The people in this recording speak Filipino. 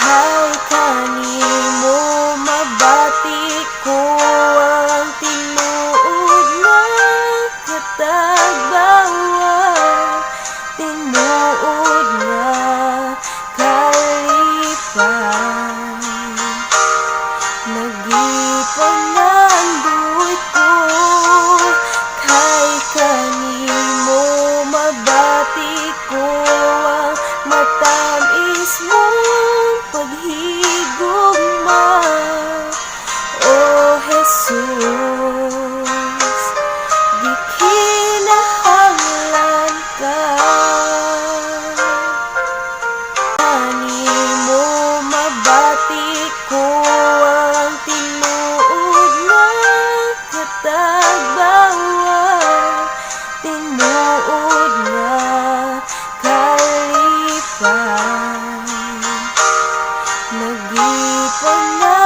Hay kanimo mabati ko ang tinuod nga katagbawan, tinuod nga kalipan. Nagipangandoy ko kay kanimo mabati ko ang matamis mong paghigugma, O Jesus, di kinahanglan ka. Kanimo mabati ko ang tinuod nga katagbawan, tinuod nga kalipan. Nagipon na